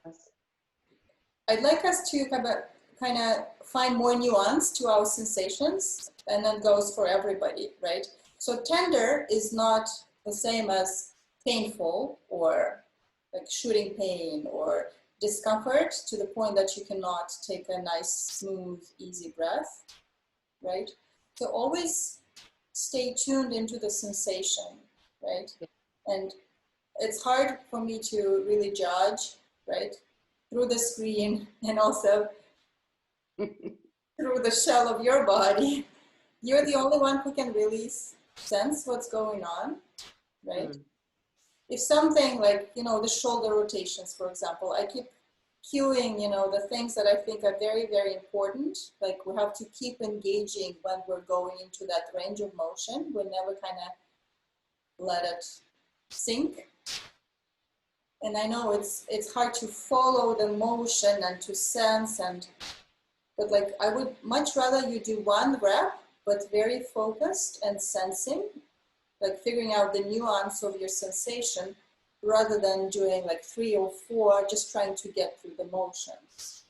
I'd like us to kind of find more nuance to our sensations, and that goes for everybody, right? So tender is not the same as painful or like shooting pain or discomfort to the point that you cannot take a nice, smooth, easy breath, right? So always stay tuned into the sensation, right? And it's hard for me to really judge, right? Through the screen and also through the shell of your body. You're the only one who can really sense what's going on, right? If something like, you know, the shoulder rotations, for example, I keep cueing, you know, the things that I think are very, very important. Like we have to keep engaging when we're going into that range of motion. We never kind of let it sink. And I know it's hard to follow the motion and to sense, but like I would much rather you do one rep, but very focused and sensing, like figuring out the nuance of your sensation, rather than doing like 3 or 4, just trying to get through the motions.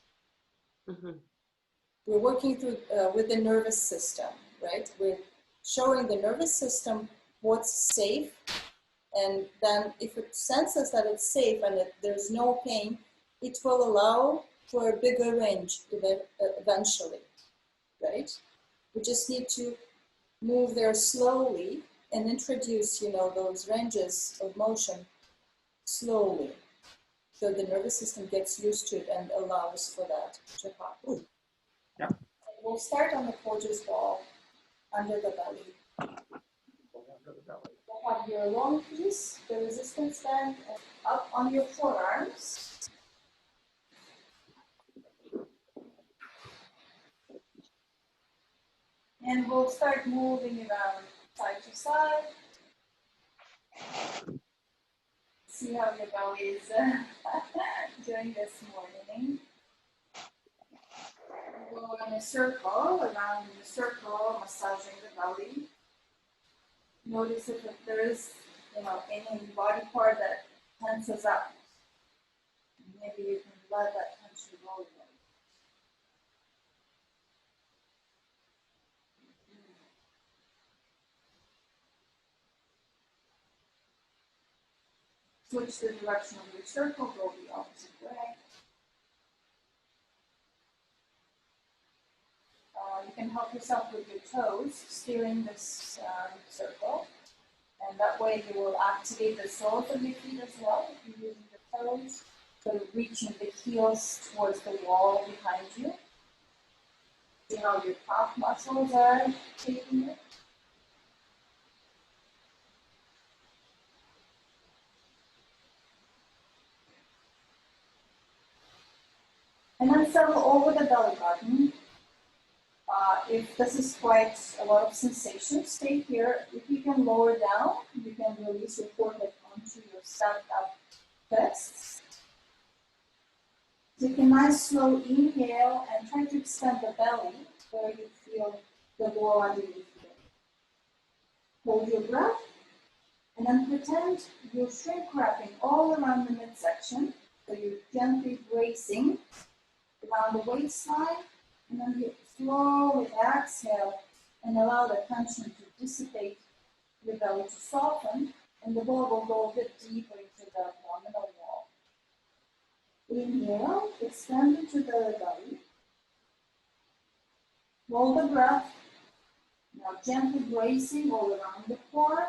We're working through with the nervous system, right? We're showing the nervous system what's safe, and then if it senses that it's safe and that there's no pain, it will allow for a bigger range eventually, right? We just need to move there slowly and introduce, you know, those ranges of motion slowly, so the nervous system gets used to it and allows for that to happen. Yeah. We'll start on the Coregeous ball under the belly. We'll have your long piece, the resistance band, up on your forearms. And we'll start moving around side to side. See how your belly is doing this morning. We'll go in a circle, around in a circle, massaging the belly. Notice if there is, you know, any body part that tenses up. Maybe you can let that tension go again. Switch the direction of your circle, go the opposite way. You can help yourself with your toes, steering this circle. And that way you will activate the soles of your feet as well, if you're using the toes. So reaching the heels towards the wall behind you. See how your calf muscles are taking it. And then settle over the belly button. If this is quite a lot of sensation, stay here. If you can lower down, you can release your forehead onto your stacked up fists. Take a nice slow inhale and try to extend the belly where you feel the wall underneath you. Hold your breath and then pretend you're shrink wrapping all around the midsection. So you're gently bracing around the waistline, and then you slowly exhale and allow the tension to dissipate, your belly to soften, and the ball will go a bit deeper into the abdominal wall. Inhale, extend into the belly. Hold the breath. Now gently bracing all around the core.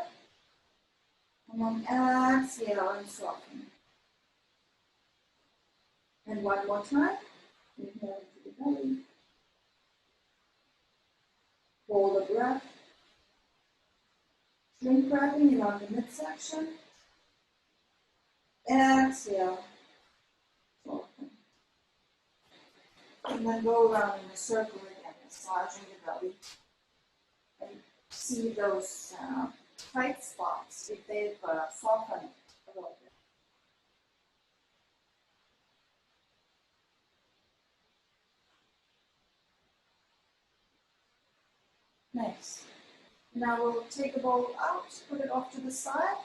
And then exhale and soften. And one more time. Inhale into the belly. Hold the breath. Shrink wrapping around the midsection. Exhale. Soften. And then go around in a circle again, massaging the belly. And see those tight spots, if they've softened a little bit. Nice. Now we'll take the ball out, put it off to the side,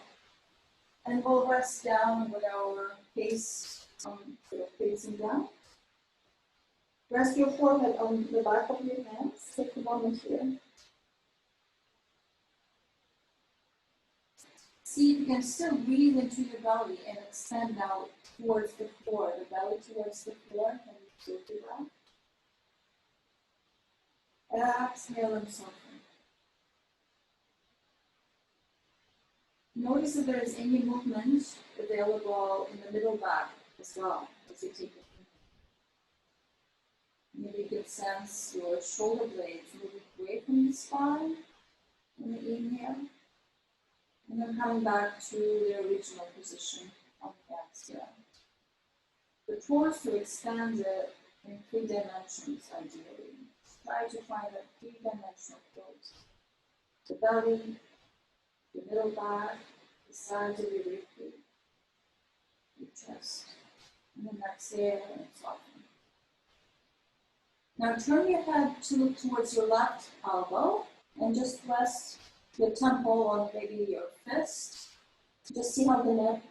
and we'll rest down with our face sort of facing down. Rest your forehead on the back of your hands. Take a moment here. See if you can still breathe into your belly and extend out towards the floor, the belly towards the floor. Can you still do that? Exhale and soften. Notice if there is any movement available in the middle back as well as you take it. Maybe you can sense your shoulder blades moving away from the spine in the inhale. And then coming back to the original position on the exhale. The torso expands it in 3 dimensions ideally. Try to find a 3-dimensional pose. The belly, the middle back, the sides of your ribcage, your chest. And then exhale and soften. Now turn your head to look towards your left elbow and just rest your temple on maybe your fist. Just see how the neck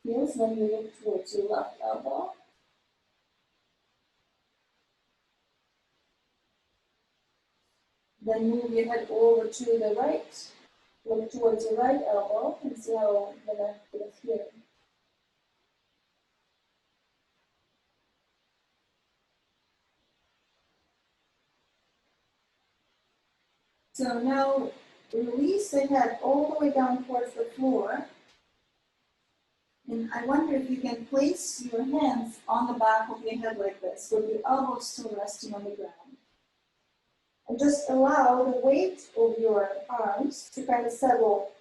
feels when you look towards your left elbow. Then move your head over to the right. Look towards your right elbow and see how the neck feels here. So now release the head all the way down towards the floor. And I wonder if you can place your hands on the back of your head like this, with your elbows still resting on the ground. And just allow the weight of your arms to kind of settle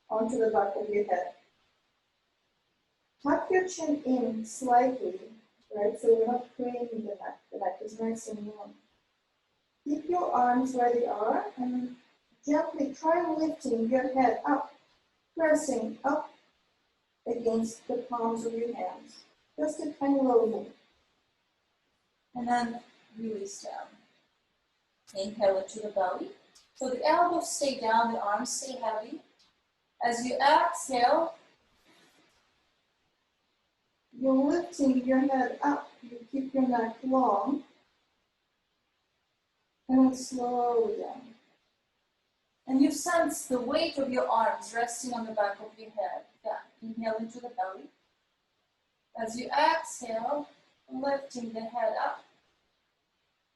onto the back of your head. Tuck your chin in slightly, right? So you're not craning the neck. The neck is nice and long. Keep your arms where they are and gently try lifting your head up, pressing up against the palms of your hands. Just a tiny little move. And then release down. Inhale into the belly. So the elbows stay down, the arms stay heavy. As you exhale, you're lifting your head up. You keep your neck long. And then slowly down. And you sense the weight of your arms resting on the back of your head. Yeah. Inhale into the belly. As you exhale, lifting the head up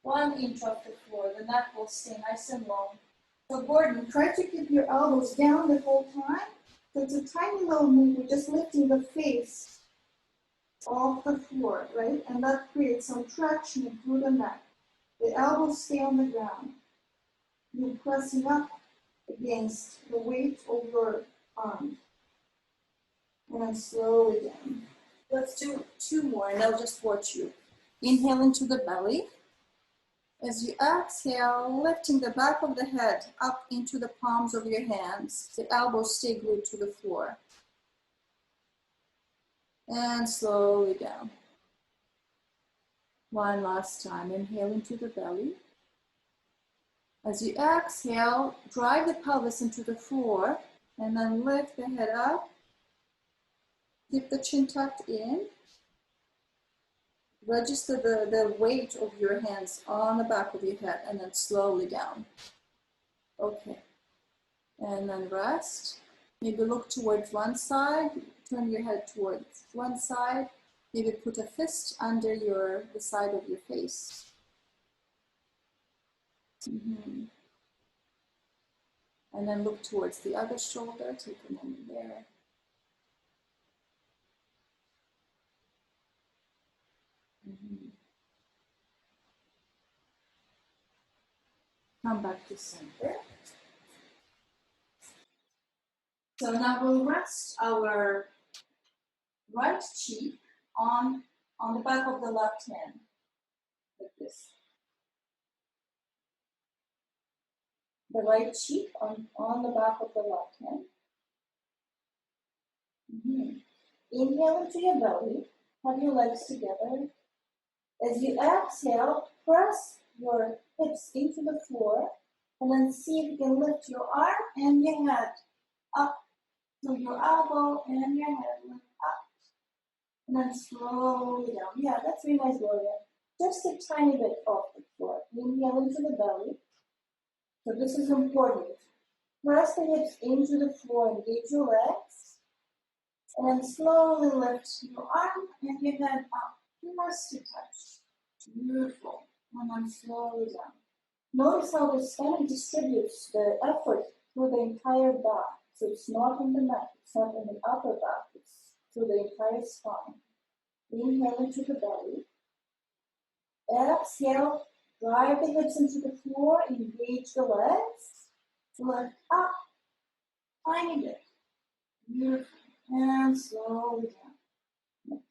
1 inch off the floor. The neck will stay nice and long. So Gordon, try to keep your elbows down the whole time. So it's a tiny little move. We're just lifting the face off the floor, right? And that creates some traction through the neck. The elbows stay on the ground. You're pressing up against the weight of your arms. And then slowly down. Let's do 2 more and I'll just watch you. Inhale into the belly. As you exhale, lifting the back of the head up into the palms of your hands. The elbows stay glued to the floor. And slowly down. 1 last time. Inhale into the belly. As you exhale, drive the pelvis into the floor and then lift the head up. Keep the chin tucked in. Register the weight of your hands on the back of your head and then slowly down. Okay. And then rest. Maybe look towards one side. Turn your head towards one side. Maybe put a fist under the side of your face. And then look towards the other shoulder. Take a moment there. Come back to center. So now we'll rest our right cheek on the back of the left hand, like this. The right cheek on the back of the left hand. Inhale into your belly. Have your legs together. As you exhale, press your hips into the floor and then see if you can lift your arm and your head up to your elbow and your head lift up. And then slowly down. Yeah, that's really nice, Gloria. Just a tiny bit off the floor. Inhale into the belly. So this is important. Press the hips into the floor, engage your legs. And then slowly lift your arm and your head up. Just to touch. Beautiful. And then slowly down. Notice how the spine distributes the effort through the entire back. So it's not in the neck, it's not in the upper back, it's through the entire spine. Inhale into the belly. Exhale, drive the hips into the floor, engage the legs. Lift up, tiny bit. Beautiful. And slowly down.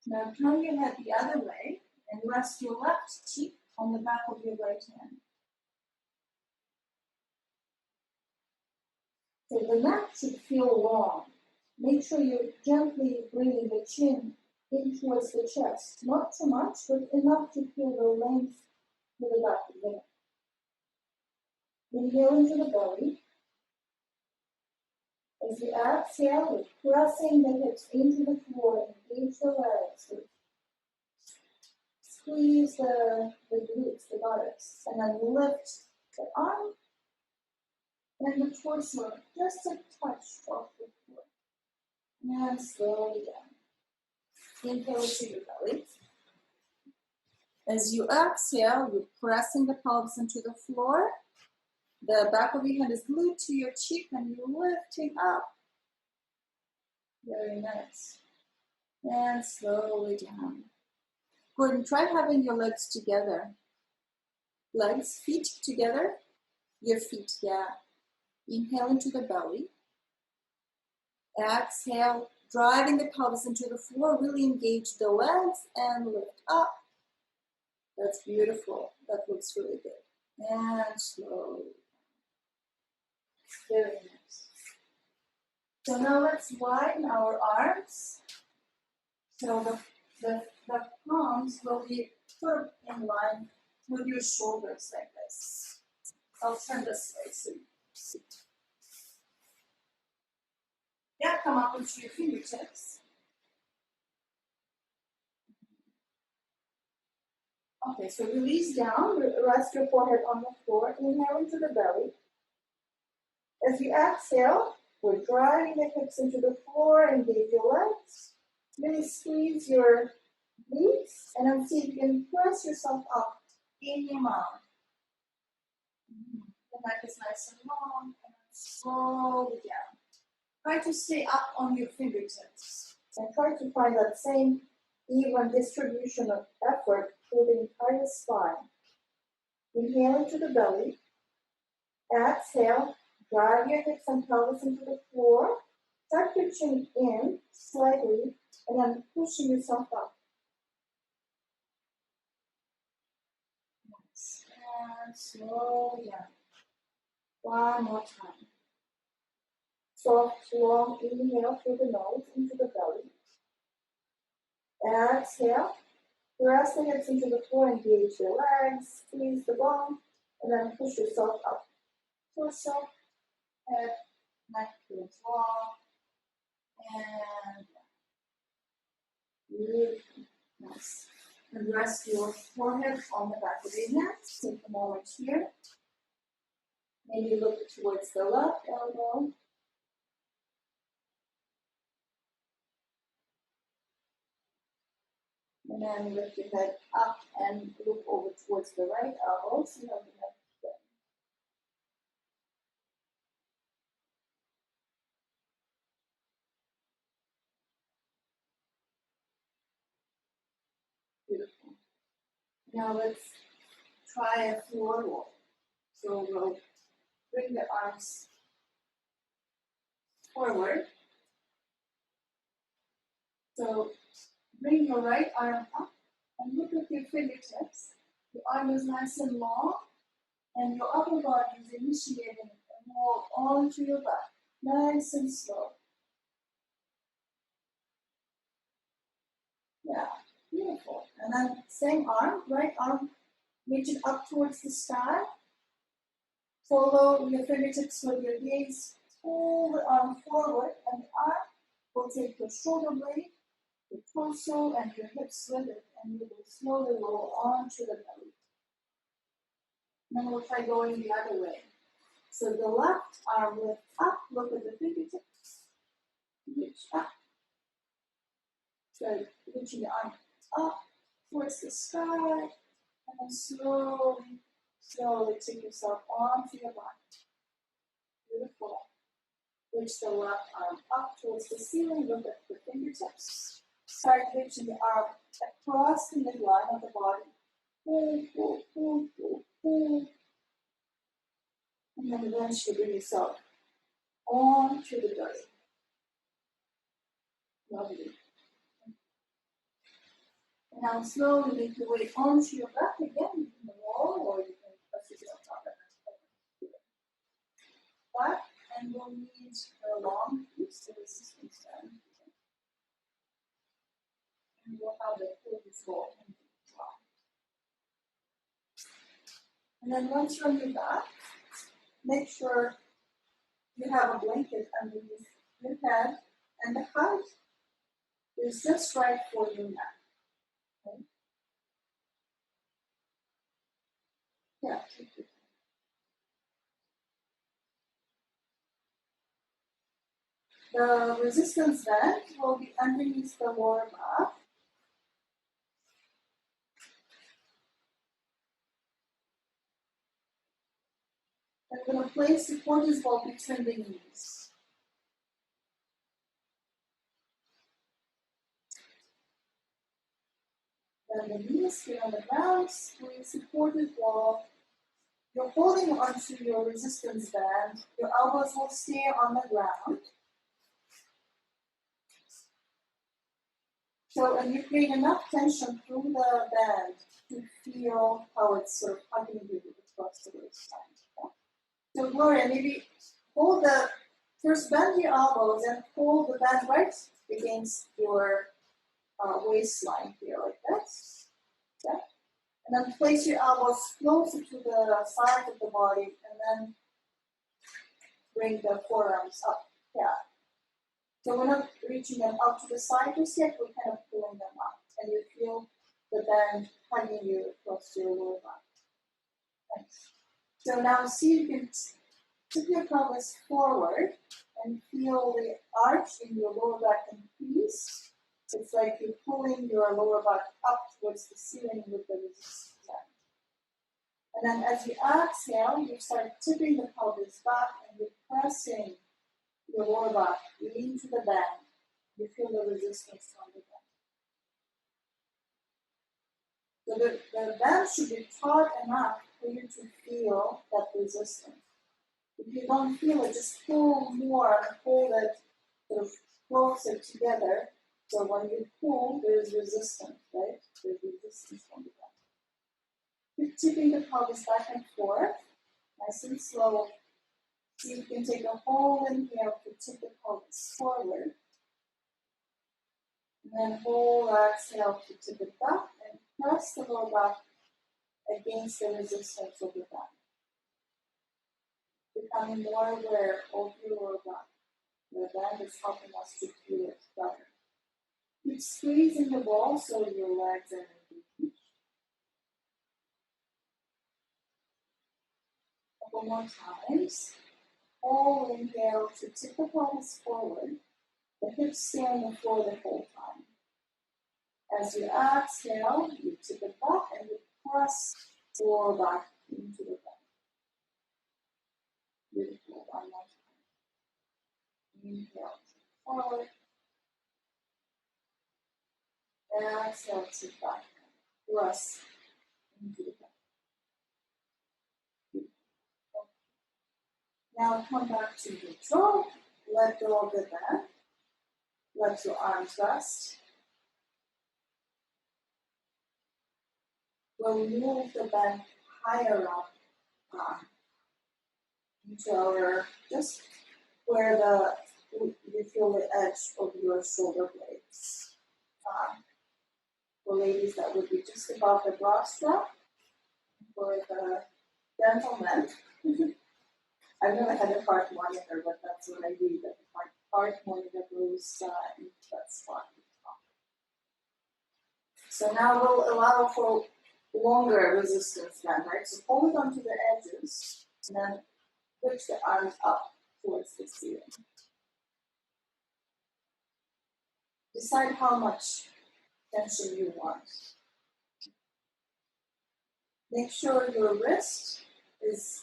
Now turn your head the other way and rest your left cheek on the back of your right hand. So the neck should feel long. Make sure you're gently bringing the chin in towards the chest. Not too much, but enough to feel the length to the back of the neck. Inhale into the belly. As you exhale, you're pressing the hips into the floor, engage the legs. Squeeze the glutes, the buttocks, and then lift the arm and the torso just a touch off the floor. And slowly down. Inhale into your belly. As you exhale, you're pressing the pelvis into the floor. The back of your hand is glued to your cheek and you're lifting up. Very nice. And slowly down. Good, and try having your legs together. Legs, feet together. Your feet, yeah. Inhale into the belly. Exhale, driving the pelvis into the floor. Really engage the legs and lift up. That's beautiful. That looks really good. And slowly. Very nice. So now let's widen our arms. So the palms will be sort of in line with your shoulders like this. I'll turn this way so you see. Yeah, come up into your fingertips. Okay, so release down, rest your forehead on the floor, inhale into the belly. As you exhale, we're driving the hips into the floor, engage your legs. Really squeeze your glutes, and then see if you can press yourself up in your mouth. The neck is nice and long, and then slowly down. Try to stay up on your fingertips, and try to find that same even distribution of effort through the entire spine. Inhale into the belly. Exhale, drive your hips and pelvis into the floor. Tuck your chin in slightly, and then pushing yourself up. Nice. And slowly down. One more time. Soft, long inhale through the nose into the belly. Exhale. Press the hips into the floor, engage your legs, squeeze the bone, and then push yourself up. Torso, head, neck feels long, and really nice. And rest your forehead on the back of your neck. Take a moment here. Maybe look towards the left elbow. And then lift your head up and look over towards the right elbow. See how the neck is going. Beautiful. Now let's try a floor roll. So we'll bring the arms forward. So bring your right arm up and look at your fingertips. The arm is nice and long, and your upper body is initiating and roll onto your back. Nice and slow. Yeah, beautiful. And then same arm, right arm, reach it up towards the sky. Follow your fingertips with your gaze. Pull the arm forward, and the arm will take your shoulder blade, the torso and your hips with it, and you will slowly roll onto the belly. Then we'll try going the other way. So the left arm lifts up, look at the fingertips, reach up. So reaching the arm up towards the sky, and then slowly, slowly take yourself onto your back. Beautiful. Reach the left arm up towards the ceiling, look at the fingertips. Start reaching the arm across the midline of the body. Pull, pull, pull, pull, pull. And then eventually bring yourself onto the belly. Lovely. And now slowly make your way onto your back again. You can roll or you can press yourself up and back. And we'll need a long piece, the resistance band. And we'll have the pelvis roll as well. And then once you're on your back, make sure you have a blanket underneath your head, and the height is just right for your neck. Okay? Yeah, take your time. The resistance band will be underneath the lower back. I'm going to place the Coregeous ball between the knees. Then the knees get on the ground, squeeze the Coregeous ball. You're holding onto your resistance band. Your elbows will stay on the ground. So, and you create enough tension through the band to feel how it's sort of hugging you across the waistline. Okay? So, Gloria, maybe hold the, first bend your elbows and hold the band right against your waistline here, like this. Okay? And then place your elbows closer to the side of the body, and then bring the forearms up. Yeah. So we're not reaching them up to the side just yet, we're kind of pulling them up. And you feel the band hugging you across your lower back. Thanks. So now see if you can tip your pelvis forward and feel the arch in your lower back increase. It's like you're pulling your lower back up towards the ceiling with the resistance band. And then as you exhale, you start tipping the pelvis back and you're pressing your lower back into the band. You feel the resistance on the band. So the band should be taut enough for you to feel that resistance. If you don't feel it, just pull more and hold it sort of closer together. So when you pull, there's resistance, right? There's resistance on the band. Keep tipping the pelvis back and forth, nice and slow. See if you can take a whole inhale to tip the pelvis forward. And then whole exhale to tip it back and press the lower back against the resistance of the back. Becoming more aware of your lower back. The band is helping us to feel it better. Keep squeezing the ball so your legs are engaged. A couple more times. Whole inhale to tip the pelvis forward. The hips stay on the floor the whole time. As you exhale, you tip it back and you press the lower back into the bend. Beautiful. One more time. Inhale, forward. Exhale, tip back. Press into the bend. Beautiful. Now come back to neutral. Let go of the bend. Let your arms rest. We'll move the bend higher up into our, just where you feel the edge of your shoulder blades. For ladies, that would be just above the bra strap. For the gentlemen, I've never had a heart monitor, but that's what I read. That the heart monitor goes in that spot. So now we'll allow for longer resistance band, right? So hold it onto the edges and then push the arms up towards the ceiling. Decide how much tension you want. Make sure your wrist is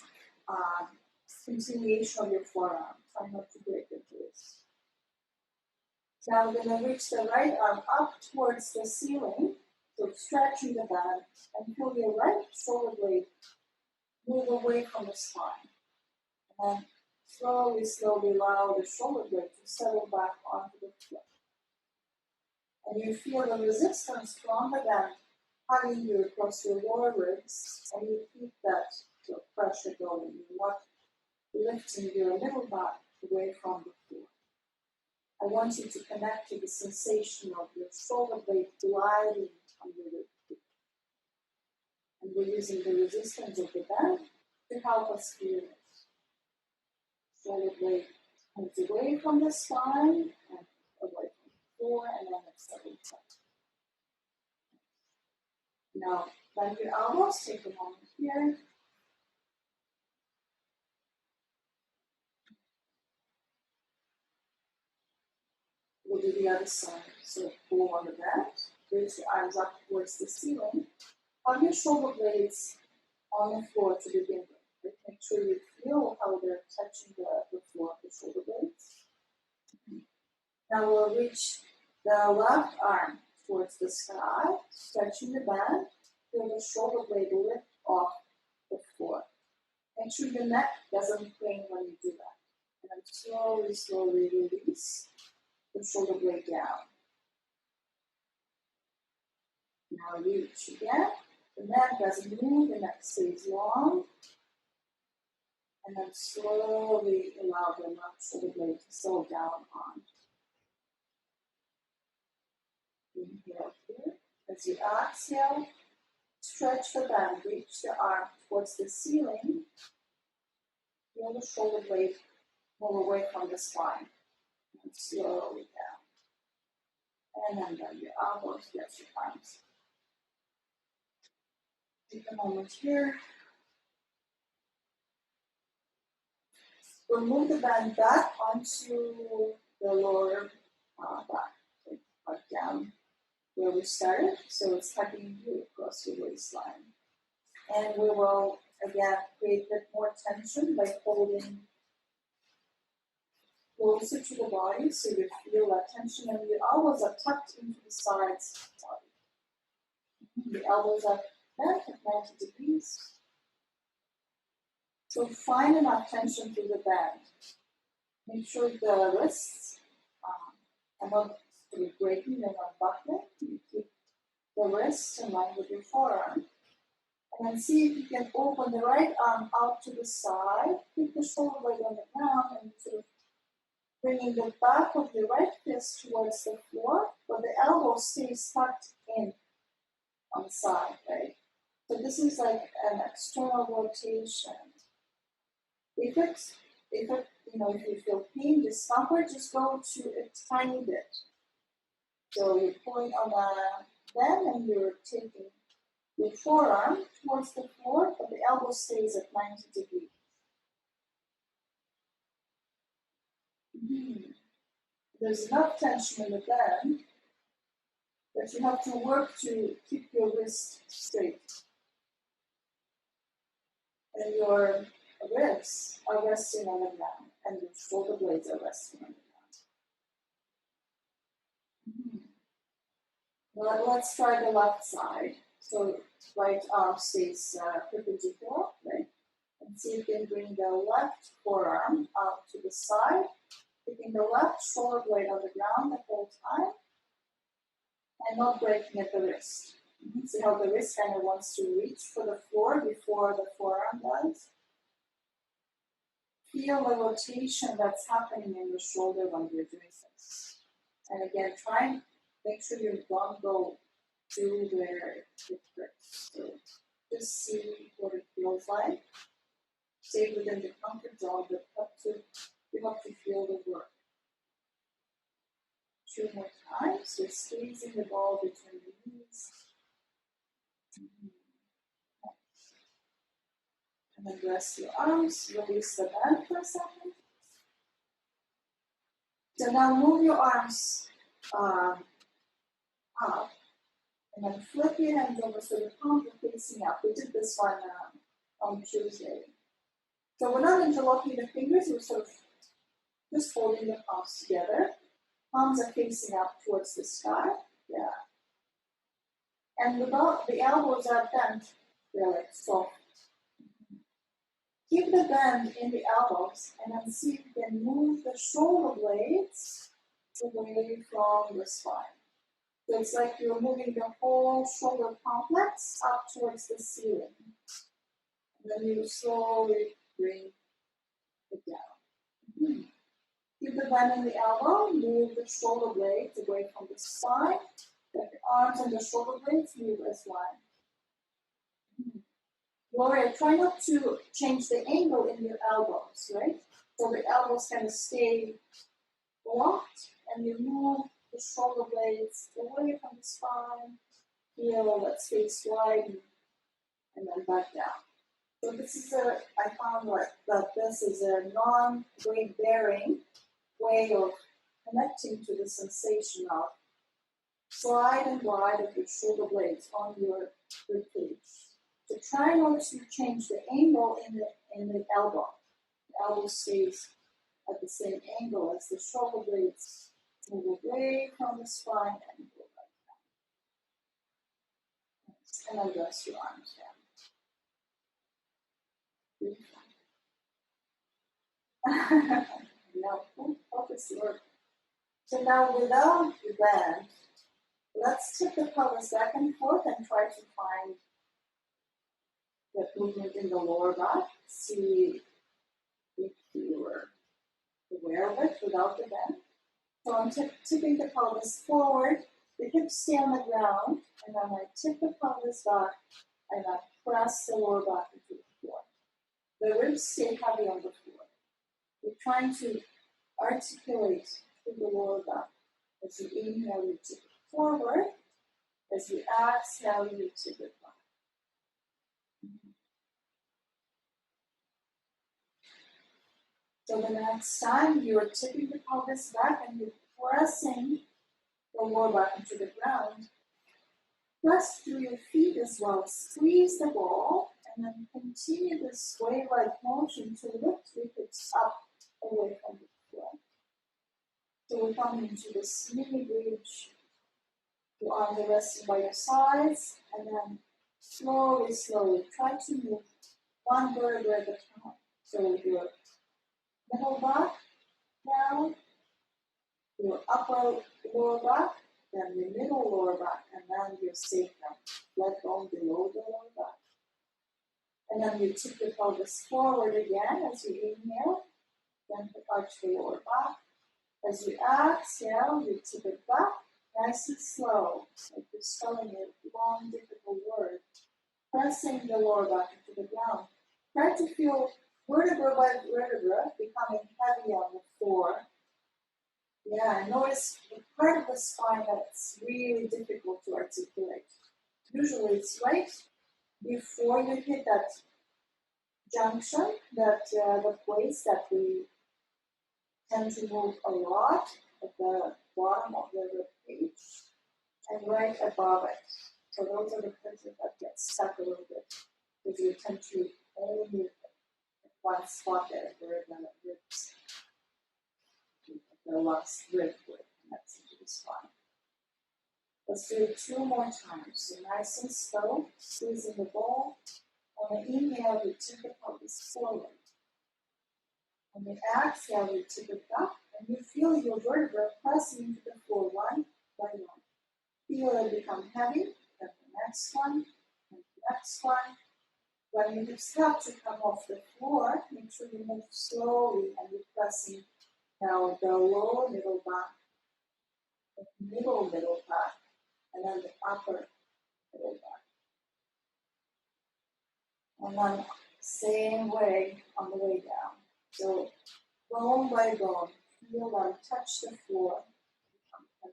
continuation of your forearm. Try not to break the wrist. Now we're going to reach the right arm up towards the ceiling, so stretching the band, and feel your right shoulder blade move away from the spine. And then slowly, slowly allow the shoulder blade to settle back onto the floor. And you feel the resistance stronger than hugging you across your lower ribs, and you keep that pressure going. You're not lifting your middle back away from the floor. I want you to connect to the sensation of your shoulder blade gliding under the feet. And we're using the resistance of the band to help us feel it. Shoulder blade comes away from the spine and away from the floor, and then it settles back. Now, bend your elbows, take a moment here. We'll do the other side. So pull on the bed, raise your arms up towards the ceiling. Have your shoulder blades on the floor to begin with. Right? Make sure you feel how they're touching the floor of the shoulder blades. Now we'll reach the left arm towards the sky, stretching the band. Feel the shoulder blade lift off the floor. Make sure your neck doesn't crane when you do that. And then slowly, slowly release the shoulder blade down. Now reach again. The neck doesn't move, the neck stays long. And then slowly allow the left shoulder blade to settle down on. Inhale here. As you exhale, stretch the band, reach the arm towards the ceiling. Feel the shoulder blade move away from the spine. And slowly down. And then bend your elbows, get your arms. Take a moment here. We'll move the band back onto the lower back, back down where we started. So it's hugging you across your waistline. And we will, again, create a bit more tension by holding closer to the body so you feel that tension. And the elbows are tucked into the sides of the body. The elbows are bent at 90 degrees. So find enough tension through the band. Make sure the wrists are not sort of breaking, they're not buckling. You keep the wrists in line with your forearm. And then see if you can open the right arm out to the side. Keep the shoulder blade on the ground and sort of bringing the back of the right fist towards the floor, but the elbow stays tucked in on the side, right? So this is like an external rotation. If you feel pain, discomfort, just go to a tiny bit. So you're pulling on the bend and you're taking your forearm towards the floor, but the elbow stays at 90 degrees. There's enough tension in the bend that you have to work to keep your wrist straight. And your ribs are resting on the ground, and your shoulder blades are resting on the ground. Now let's try the left side. So right arm stays perpendicular, right? And see if you can bring the left forearm out to the side, keeping the left shoulder blade on the ground the whole time, and not breaking at the wrist. See how the wrist kind of wants to reach for the floor before the forearm does? Feel the rotation that's happening in the shoulder when you're doing this. And again, try and make sure you don't go to where it hurts. So just see what it feels like. Stay within the comfort zone, but you have to feel the work. 2 more times. You're squeezing the ball between the knees. And then rest your arms, release the band for a second. So now move your arms up, and then flip your hands over so the palms are facing up. We did this one on Tuesday. So we're not interlocking the fingers, we're sort of just holding the palms together. Palms are facing up towards the sky. Yeah. And the elbows are bent. They're like soft. Keep the bend in the elbows and then see if you can move the shoulder blades away from the spine. So it's like you're moving the whole shoulder complex up towards the ceiling. And then you slowly bring it down. Keep the bend in the elbow, move the shoulder blades away from the spine. Let the arms and the shoulder blades move as one. Gloria, try not to change the angle in your elbows, right? So the elbows kind of stay locked, and you move the shoulder blades away from the spine, feel that space wide, and then back down. So this is I found that this is a non-weight bearing way of connecting to the sensation of slide and glide of your shoulder blades on your ribcage. So try not to change the angle in the elbow. The elbow stays at the same angle as the shoulder blades. Move away from the spine and go back down. And then rest your arms down. Now, focus your. So now without the bend, let's tip the pelvis back and forth and try to find the movement in the lower back. See if you were aware of it without the bend. So I'm tipping the pelvis forward, the hips stay on the ground, and then I tip the pelvis back and I press the lower back into the floor. The ribs stay heavy on the floor. You're trying to articulate through the lower back. As you inhale, you tip it forward. As you exhale, you tip it back. So the next time you're tipping the pelvis back and you're pressing the lower back into the ground, press through your feet as well. Squeeze the ball and then continue this wave-like motion to lift your hips up away from the floor. So we're coming into this mini bridge. Your arms are resting by your sides, and then slowly try to move one vertebra at a time. So your middle back down, your upper lower back, then your middle lower back, and then your sacrum. Let go below the lower back. And then you tip the pelvis forward again as you inhale, then arch the lower back. As you exhale, you tip it back, nice and slow, like you're spelling a long, difficult word, pressing the lower back into the ground. Try to feel vertebra by vertebra becoming heavy on the floor. Yeah, and notice the part of the spine that's really difficult to articulate. Usually it's right before you hit that junction, the place that we tend to move a lot at the bottom of the rib cage and right above it. So those are the places that get stuck a little bit because you tend to only move at one spot there where the ribs, the last rib connects into the spine. Let's do it 2 more times. So nice and slow, squeezing the ball. On the inhale, we tip the pelvis forward. On the exhale, we tip it back, and you feel your vertebra pressing into the floor one by one. Feel it become heavy, then the next one, and the next one. When you start to come off the floor, make sure you move slowly and you're pressing now the lower middle back, the middle back, and then the upper middle back. And then same way on the way down. So bone by bone, feel them touch the floor, become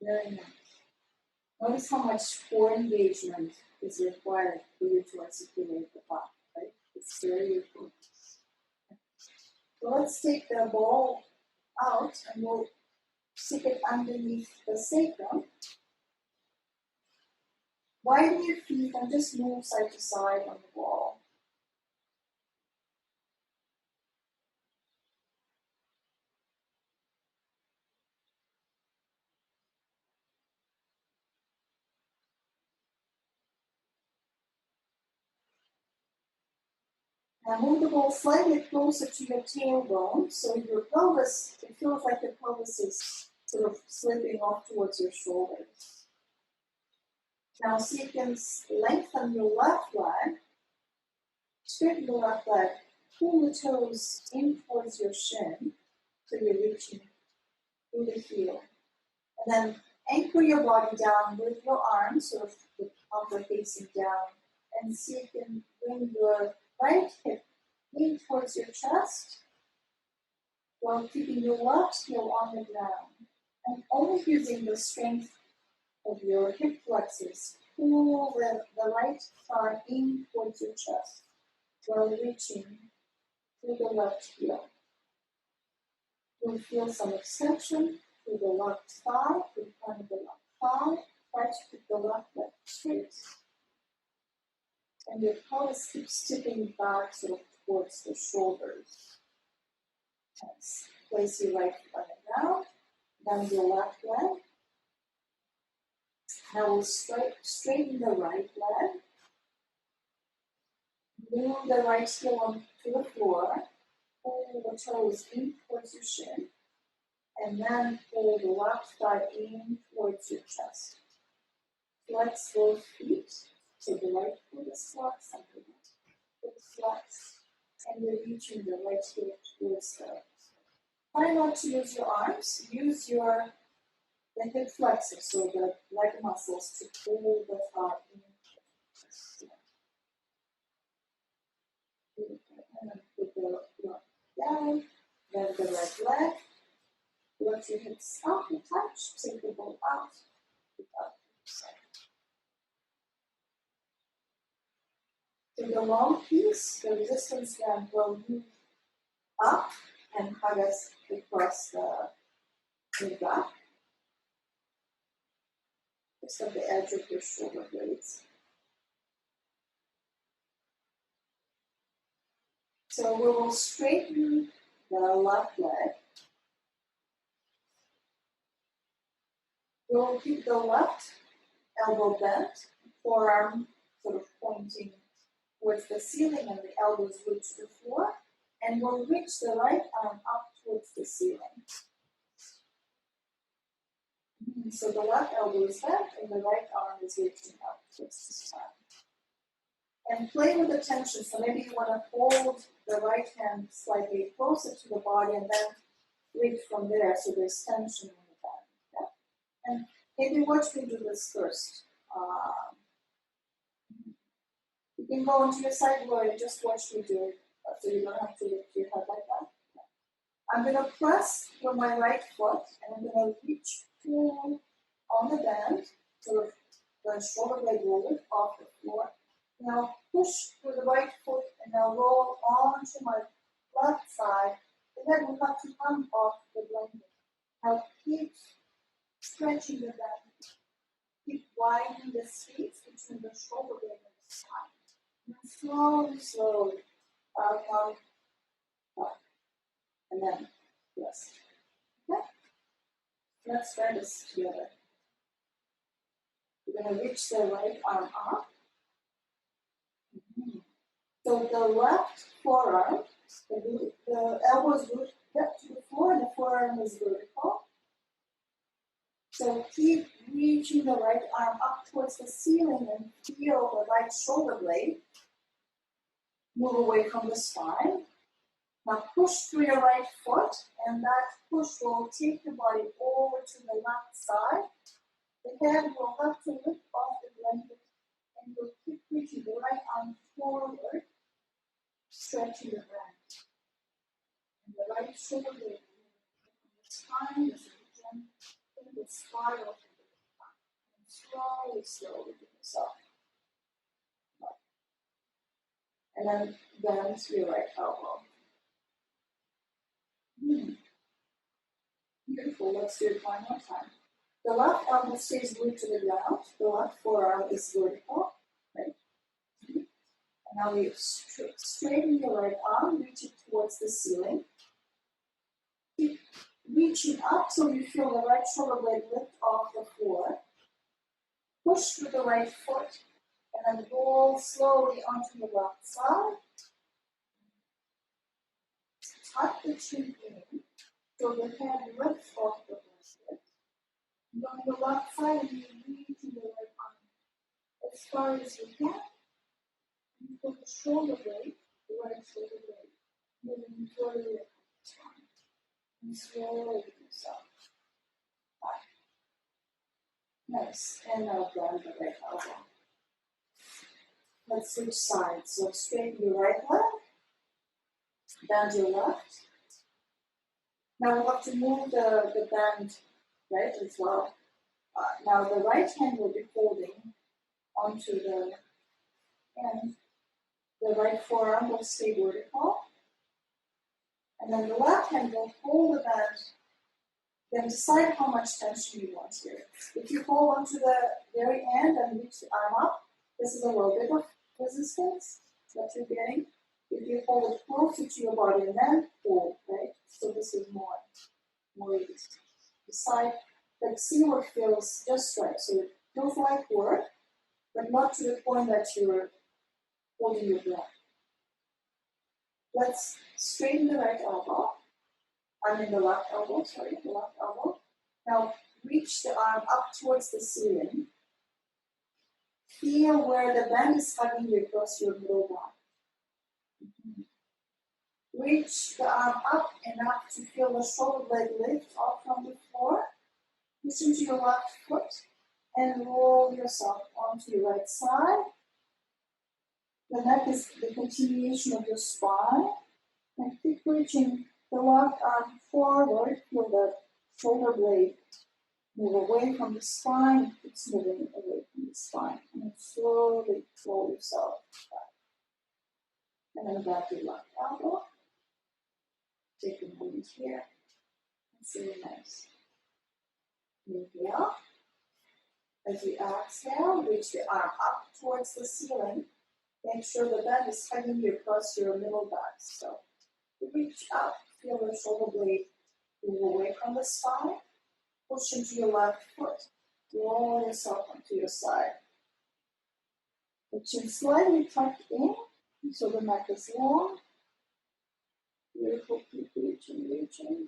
Very nice. Notice how much core engagement is required for you to articulate the thought, right? It's very important. So let's take the ball out and we'll stick it underneath the sacrum. Widen your feet and just move side to side on the wall. Now move the ball slightly closer to your tailbone, so your pelvis, it feels like your pelvis is sort of slipping off towards your shoulders. Now see if you can lengthen your left leg, straighten the left leg, pull the toes in towards your shin, so you're reaching through the heel. And then anchor your body down with your arms, sort of the upper facing down, and see if you can bring your right hip in towards your chest while keeping your left heel on the ground. And only using the strength of your hip flexors, pull the right thigh in towards your chest while reaching through the left heel. You'll feel some extension through the left thigh, through the front of the left thigh. Try to keep the left leg straight. And your pelvis keeps tipping back sort of towards the shoulders. Nice. Place your right foot on the ground, down your left leg. Now we'll straighten the right leg. Move the right heel onto the floor. Pull the toes in towards your shin. And then pull the left thigh in towards your chest. Flex both feet. So the right foot is flexed and the left foot is flexed. And you're reaching the right heel towards the. Try not to use your arms. Use the hip flexors, so the leg muscles, to pull the thigh in. And then put the left down. Then the right leg. Let your hips up and touch. Take the ball out. Put up. So the long piece, the resistance band will move up and hug us across the back. Just at the edge of your shoulder blades. So we will straighten the left leg. We'll keep the left elbow bent, forearm sort of pointing towards the ceiling and the elbows reach the floor. And we'll reach the right arm up towards the ceiling. So the left elbow is bent and the right arm is reaching up towards the spine. And play with the tension. So maybe you want to hold the right hand slightly closer to the body and then reach from there. So there's tension in the back. Yeah? And maybe watch me do this first. You can go onto your side where and just watch me do it. So you don't have to lift your head like that. I'm going to press with my right foot and I'm going to reach pull on the band, so the shoulder blade will lift off the floor. Now push with the right foot and now roll onto my left side, and then we'll have to come off the blanket. Now keep stretching the back. Keep widening the space between the shoulder blade and the spine. And slowly, out, and then rest. Okay? Let's try this together. We're going to reach the right arm up. So the left forearm, the elbow is rooted to the floor and the forearm is vertical. So keep reaching the right arm up towards the ceiling and feel the right shoulder blade. Move away from the spine. Now push through your right foot, and that push will take the body over to the left side. The head will have to lift off the blanket, and you'll keep reaching the right arm forward, stretching the back. And the right shoulder blade from the spine is a region in the spiral slowly bring yourself up. And then bend your right elbow. Beautiful. Let's do it one more time. The left elbow stays glued to the ground. The left forearm is vertical. Right? And now you straighten your right arm, reach it towards the ceiling. Keep reaching up so you feel the right shoulder blade lift off the floor. Push through the right foot and then roll slowly onto the left side. Tuck the chin in so the head lifts off the blanket. And on the left side, you reach the right arm as far as you can. You put the shoulder blade, the right shoulder blade, moving further down. And slowly yourself. Nice. And now bend the right elbow. Let's switch sides. So straighten your right leg, bend your left. Now we'll have to move the bend right as well. Now the right hand will be holding onto the end. The right forearm will stay vertical. And then the left hand will hold the bend. Then decide how much tension you want here. If you hold onto the very end and reach the arm up, this is a little bit of resistance that you're getting. If you hold it closer to your body and then hold, right? So this is more resistance. Decide, like see what feels just right. So it feels like work, but not to the point that you're holding your breath. Let's straighten the right elbow. The left elbow. Now reach the arm up towards the ceiling. Feel where the bend is hugging you across your middle back. Reach the arm up enough to feel the shoulder blade lift off from the floor. Push into your left foot and roll yourself onto your right side. The neck is the continuation of your spine. And keep reaching the left arm forward. Feel the shoulder blade move away from the spine. It's moving away from the spine. And then slowly roll yourself back. And then back to your left elbow. Take a moment here. It's really nice. Inhale. As you exhale, reach the arm up towards the ceiling. Make sure the bend is hugging you across your middle back. So reach up, feel the shoulder blade move away from the spine. Push into your left foot. Roll yourself onto your side. The chin slightly tucked in, so the neck is long. Beautiful, keep reaching.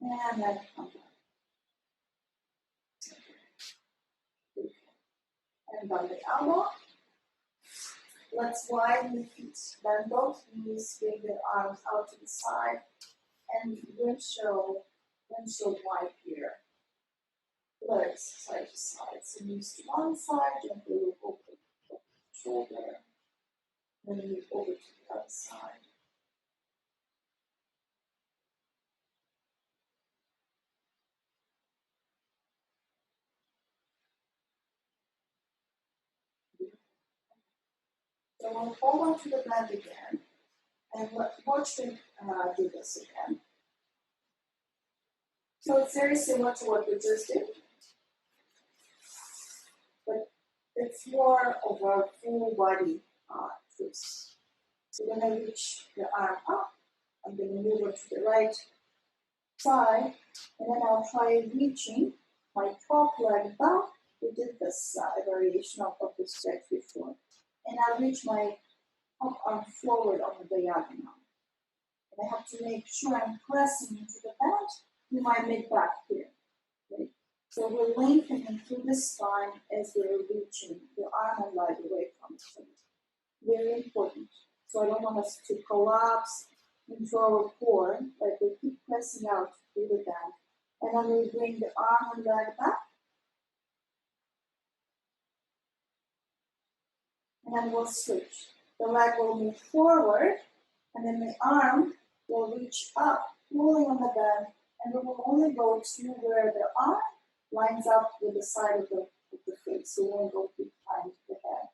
And then come back. And bend the elbow. Let's widen the feet. Bend both knees, bring the arms out to the side, and windshield wide here. Legs side to side. So knees to one side, gently look over the shoulder, then move over to the other side. So we'll hold on to the bend again, and watch them do this again. So it's very similar to what we just did, but it's more of a full body twist. So when I reach the arm up, I'm going to move it to the right side, and then I'll try reaching my top leg back. We did this variation of the stretch before. And I'll reach my top arm forward on the diagonal. And I have to make sure I'm pressing into the bend through my mid-back here. Okay? So we're lengthening through the spine as we're reaching the arm and leg away from each other. Very important. So I don't want us to collapse into our core, like we keep pressing out through the bend. And then we bring the arm and leg back. And then we'll switch. The leg will move forward, and then the arm will reach up, pulling on the bend, and we will only go to where the arm lines up with the side of the face, so it won't go behind the head.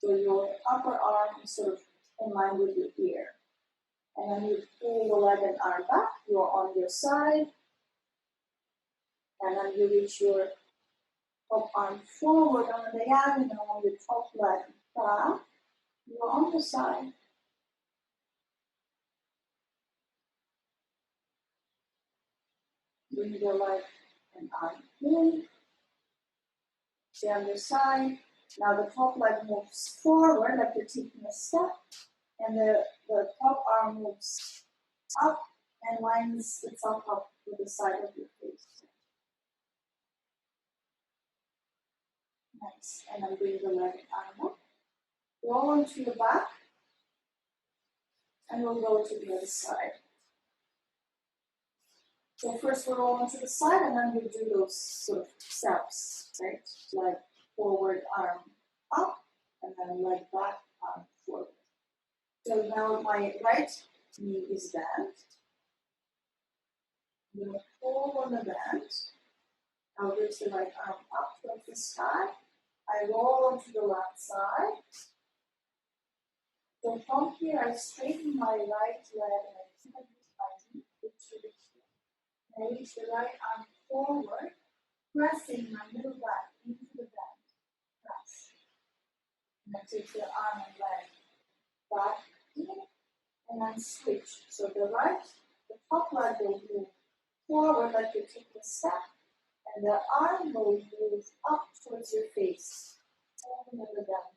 So your upper arm is sort of in line with your ear. And then you pull the leg and arm back, you're on your side, and then you reach your top arm forward on the diagonal on your top leg back, you're on the side. Bring the leg and arm in, stay on your side. Now the top leg moves forward like you're taking a step, and the top arm moves up and lines itself up with the side of your face. Nice. And then bring the leg and arm up. Roll onto your back, and we'll go to the other side. So first we'll roll onto the side, and then we do those sort of steps, right? Leg forward, arm up, and then leg back, arm forward. So now my right knee is bent. I'm going to pull on the bend. I'll reach the right arm up towards the sky. I roll onto the left side. So from here, I straighten my right leg and I keep it behind me, I reach the right arm forward, pressing my middle back into the bend. Press. And I take the arm and leg back in, and then switch. So the top leg will move forward like you take a step, and the arm will move up towards your face, holding in the bend.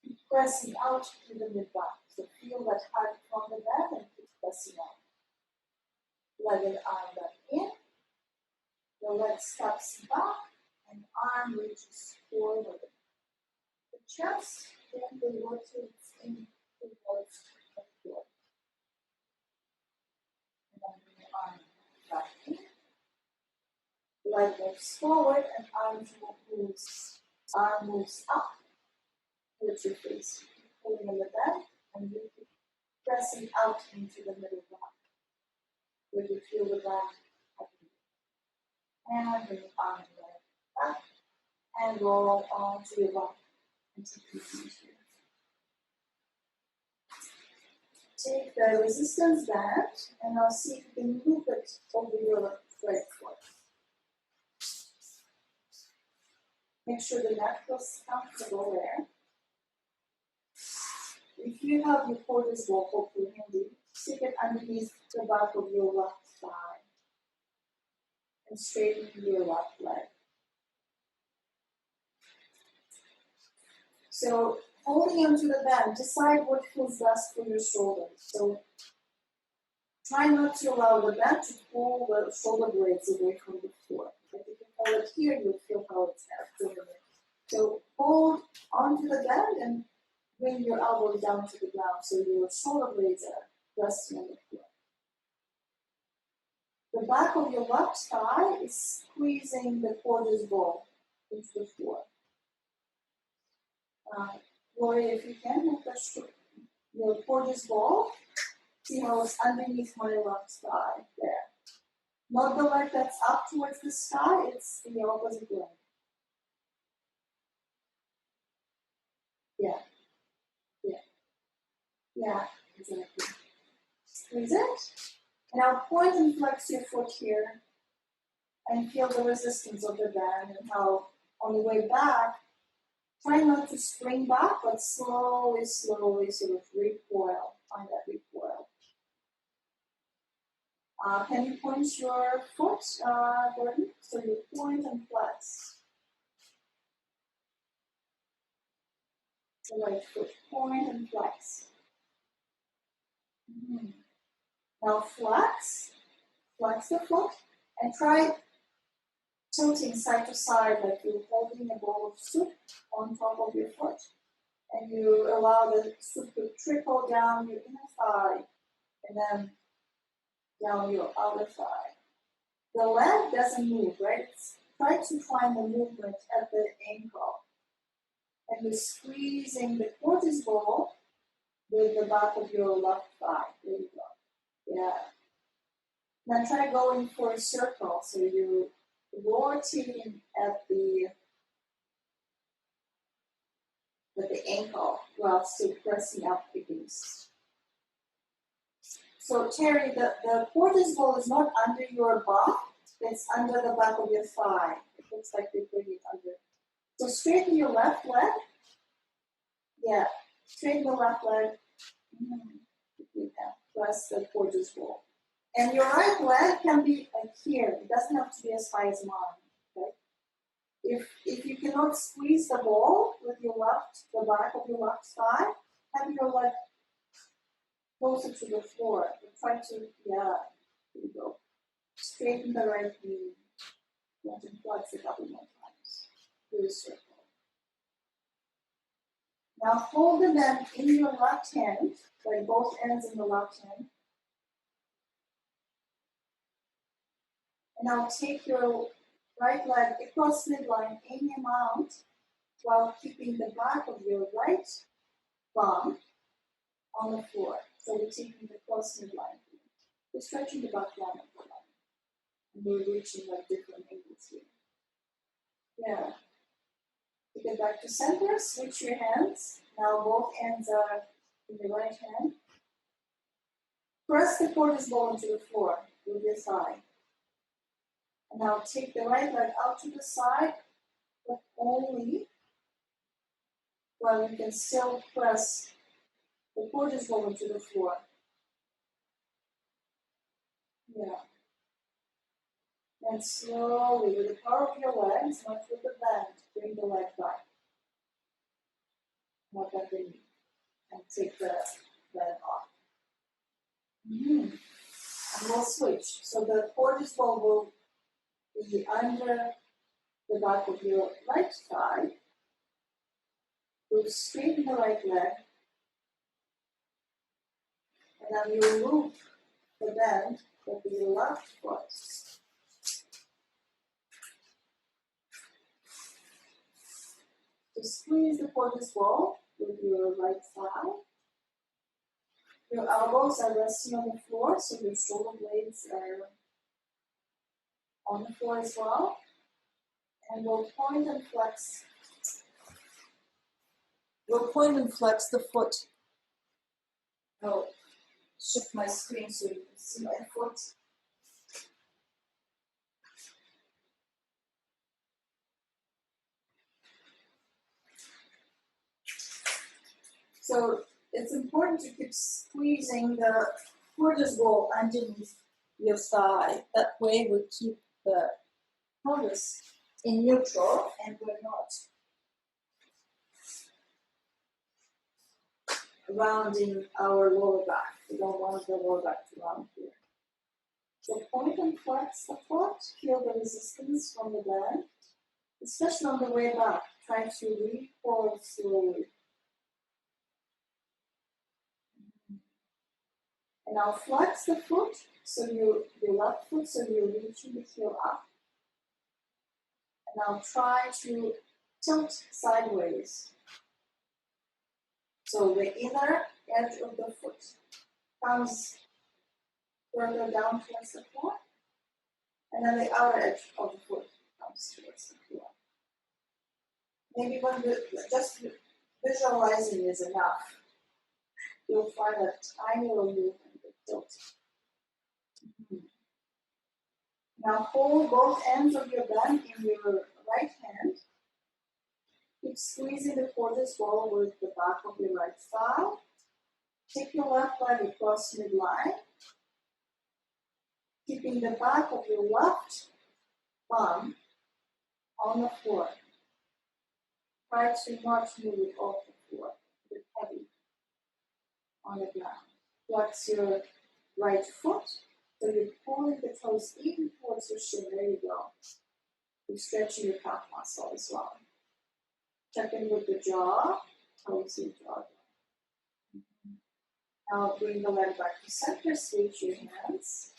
Keep pressing out to the mid back. So feel that heart from the bend and keep pressing out. Leg and arm back in. The leg steps back and arm reaches forward. The chest gently rotates in towards the floor. And then bring the arm back in. Leg moves forward and arm moves up towards your face. Keep pulling in the bend and you keep pressing out into the middle back, where you feel the back. And bring the arm and leg back and roll onto your back and take it easy. Take the resistance band and I'll see if you can move it over your right foot. Make sure the neck feels comfortable there. If you have your Coregeous ball, hopefully handy, stick it underneath the back of your left thigh and straighten your left leg. So holding onto the band, decide what feels best for your shoulders. So try not to allow the band to pull the shoulder blades away from the floor. If you can hold it here, you'll feel how it's acting. So hold onto the band and bring your elbows down to the ground so your shoulder blades are resting on the floor. The back of your left thigh is squeezing the Coregeous ball into the floor. Gloria, if you can, make your Coregeous ball. See how it's underneath my left thigh there. Not the leg that's up towards the sky, it's the opposite leg. Yeah, exactly. Squeeze it. And now point and flex your foot here and feel the resistance of the band and how on the way back, try not to spring back, but slowly sort of recoil. Find that recoil. Can you point your foot, Gordon? So you point and flex. The right foot, point and flex. Now flex the foot, and try tilting side to side like you're holding a bowl of soup on top of your foot. And you allow the soup to trickle down your inner thigh and then down your outer thigh. The leg doesn't move, right? Try to find the movement at the ankle. And you're squeezing the Coregeous ball with the back of your left thigh. There you go. Yeah. Now try going for a circle. So you rotating at the ankle while still pressing up against. So Terry, the Coregeous ball is not under your butt, it's under the back of your thigh. It looks like you're putting it under. So straighten your left leg. Yeah, straighten the left leg. Press the Coregeous ball. And your right leg can be like here. It doesn't have to be as high as mine. Okay? If you cannot squeeze the ball with your the back of your left thigh, have your leg closer to the floor. Try to, here you go. Straighten the right knee. Let it flex a couple more times. Do a circle. Now hold the bend in your left hand, like both ends in the left hand. And now take your right leg across midline any amount while keeping the back of your right thumb on the floor. So we're taking the cross midline. We're stretching the back line of the leg. And we're reaching like different angles here. Yeah. Take it back to center, switch your hands. Now both ends are in the right hand. Press the Coregeous ball into the floor with your thigh. And now take the right leg out to the side, but only while you can still press the Coregeous ball into the floor. Yeah. And slowly, with the power of your legs, not with the bend, bring the leg back. Not underneath. And take the bend off. And we'll switch. So the Coregeous ball will be under the back of your right thigh. We'll straighten the right leg. And then you loop the bend with your left foot. So squeeze the Coregeous ball with your right thigh. Your elbows are resting on the floor, so your shoulder blades are on the floor as well. And we'll point and flex. We'll point and flex the foot. I'll shift my screen so you can see my foot. So it's important to keep squeezing the Coregeous ball underneath your thigh. That way we keep the pelvis in neutral and we're not rounding our lower back. We don't want the lower back to round here. So point and flex the foot. Feel the resistance from the bend, especially on the way back. Try to recoil slowly. And now flex the foot, so your left foot, so you're reaching the heel up. And now try to tilt sideways. So the inner edge of the foot comes further down towards the floor, and then the outer edge of the foot comes towards the floor. Maybe when just visualizing is enough. You'll find a tiny little movement with tilt. Now hold both ends of your bend in your right hand. Keep squeezing the Coregeous ball with the back of your right thigh. Take your left leg across midline. Keeping the back of your left thumb on the floor. Try to not move it off the floor. It's heavy on the ground. Flex your right foot. So you're pulling the toes in towards your shin. There you go. You're stretching your calf muscle as well. Check in with the jaw. Toes your jaw. Now bring the leg back to center. Switch your hands.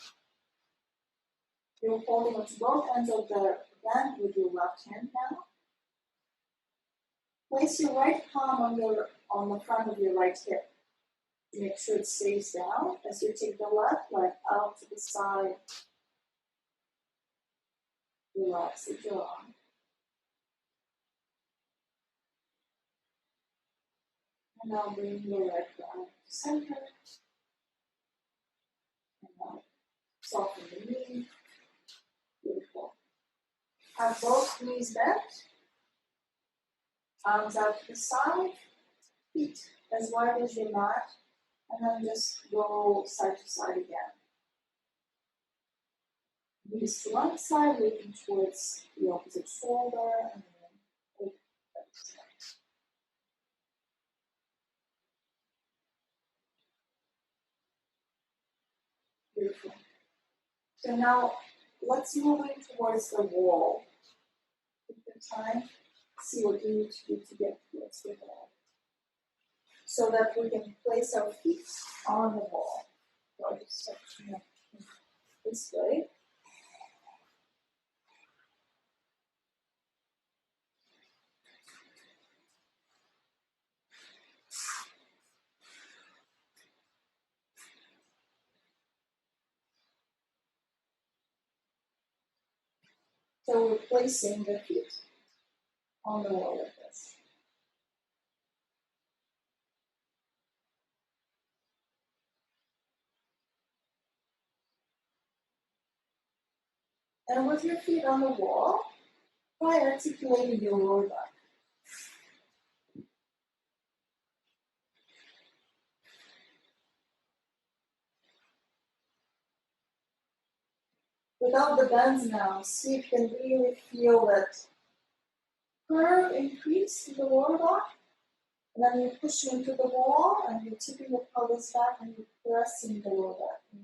You're holding onto both ends of the bend with your left hand now. Place your right palm on the front of your right hip. Make sure it stays down as you take the left leg out to the side. Relax the jaw. And now bring your right leg to center. And now soften the knee. Beautiful. Have both knees bent. Arms out to the side. Feet as wide as your mat. And then just go side to side again. Knees to one side, looking towards the opposite shoulder. And then over the other side. Beautiful. So now let's move in towards the wall. Take your time. See what you need to do to get towards the wall. So that we can place our feet on the wall. So I'll just section it this way. So we're placing the feet on the wall like this. And with your feet on the wall, try articulating your lower back. Without the bends now, see if you can really feel that curve increase in the lower back. And then you're pushing into the wall and you're tipping the pelvis back and you're pressing the lower back.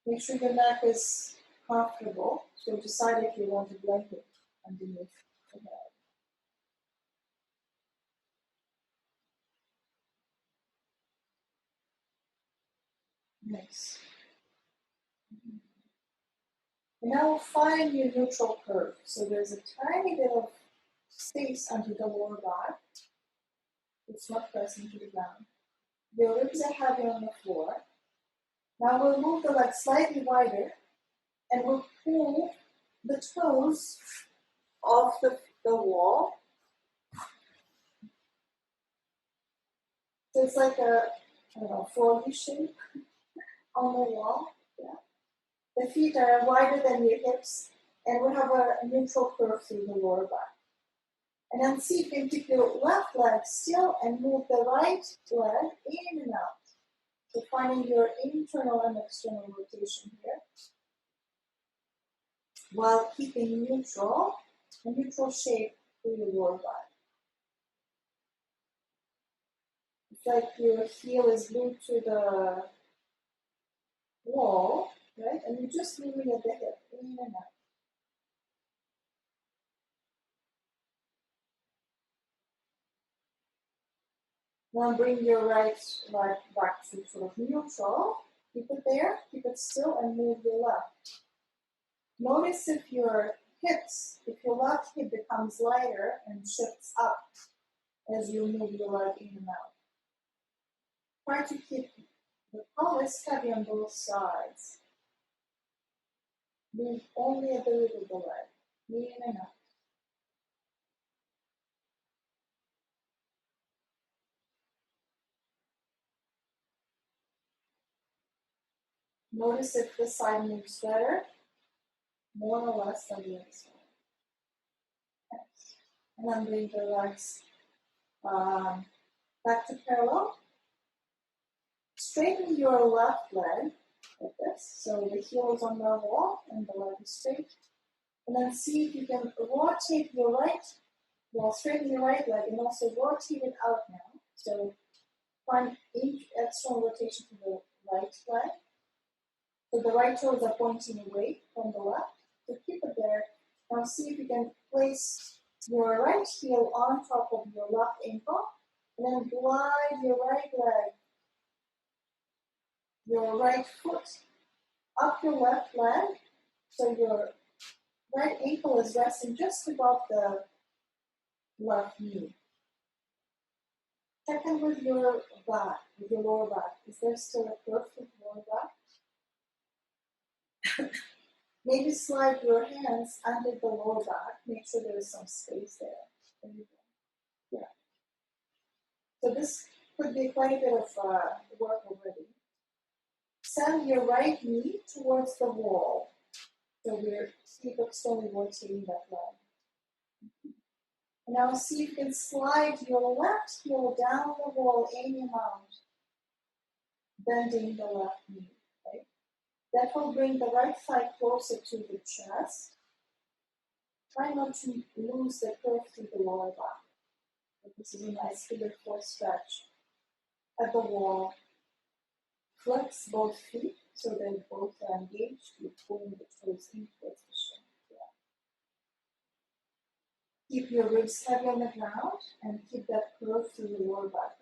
Make sure your neck is comfortable. So decide if you want a blanket underneath the head. Nice. And now find your neutral curve. So there's a tiny bit of space under the lower back. It's not pressing to the ground. Your ribs are heavy on the floor. Now we'll move the leg slightly wider and we'll pull the toes off the wall. So it's like a, I don't know, froggy shape on the wall. Yeah. The feet are wider than your hips and we have a neutral curve through the lower back. And then see if you can keep your left leg still and move the right leg in and out. So finding your internal and external rotation here. While keeping neutral, a neutral shape through your lower back. It's like your heel is glued to the wall, right? And you're just moving at the hip, in and out. Now bring your right leg back to sort of neutral. Keep it there, keep it still, and move your left. Notice if your hips, if your left hip becomes lighter and shifts up as you move your leg in and out. Try to keep the pelvis heavy on both sides. Move only at the root of the leg, in and out. Notice if this side moves better, more or less than the other side. Nice. And then bring the legs back to parallel. Straighten your left leg like this. So the heel is on the wall and the leg is straight. And then see if you can rotate your right, well, straighten your right leg and also rotate it out now. So find external rotation to the right leg. So the right toes are pointing away from the left. So keep it there. Now see if you can place your right heel on top of your left ankle. And then glide your right leg, your right foot up your left leg. So your right ankle is resting just above the left knee. Check in with your back, with your lower back. Is there still a curve with lower back? Maybe slide your hands under the lower back. Make sure there is some space there. There you go. Yeah. So this could be quite a bit of work already. Send your right knee towards the wall. So we're keep externally rotating that leg. And now see if you can slide your left heel down the wall any amount, bending the left knee. Right? That will bring the right thigh closer to the chest. Try not to lose the curve through the lower back. This is a nice figure 4 stretch. At the wall, flex both feet so they both are engaged. You're pulling the toes in towards the shin. Yeah. Keep your ribs heavy on the ground and keep that curve through the lower back.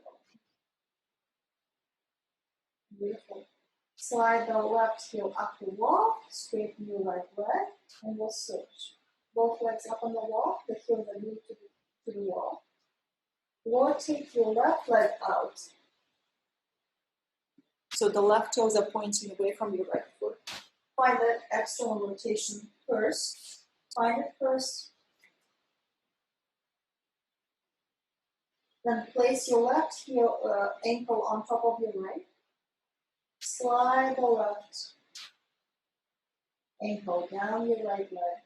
Beautiful. Slide the left heel up the wall, straighten your right leg, and we'll switch. Both legs up on the wall, the heels are glued to the wall. Rotate your left leg out. So the left toes are pointing away from your right foot. Find that external rotation first. Find it first. Then place your left heel, ankle on top of your right. Slide the left ankle down your right leg.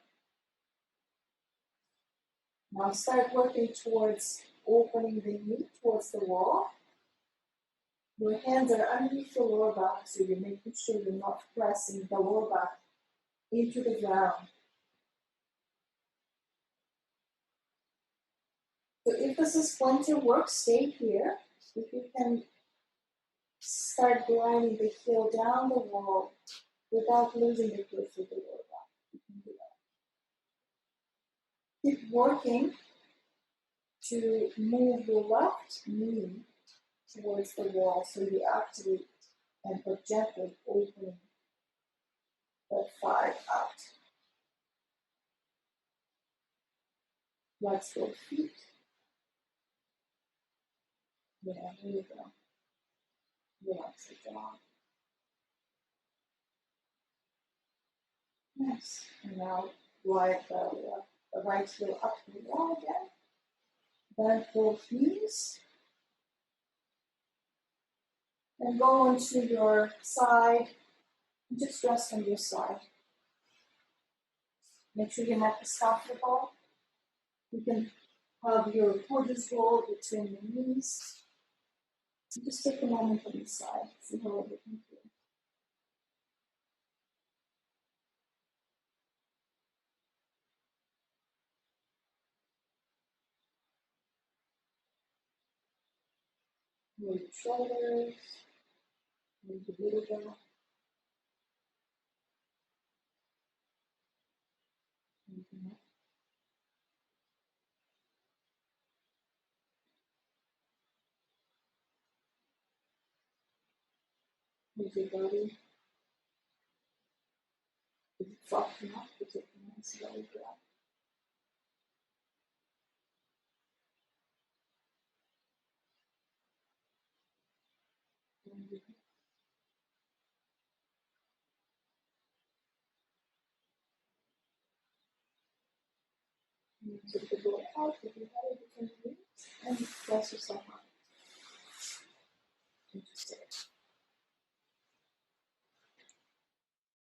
Now start working towards opening the knee towards the wall. Your hands are underneath the lower back, so you're making sure you're not pressing the lower back into the ground. So if this is plenty of work, stay here. If you can start gliding the heel down the wall without losing the grip of the lower back, you can do that. Keep working to move your left knee towards the wall so you activate and projectly open that thigh out. Flex both feet. Yeah, here you go. Relax the jaw. Nice. And now glide the right heel up to the wall again. Bend both knees. And go onto your side. Just rest on your side. Make sure your neck is comfortable. You can have your shoulders roll between your knees. So just take a moment on the side. See how everything feels. Move your shoulders. Move the vertebra. Move the neck. Move your body. If it's soft enough to take a nice belly breath. Take the door out with your head between your knees and press yourself up. Interesting.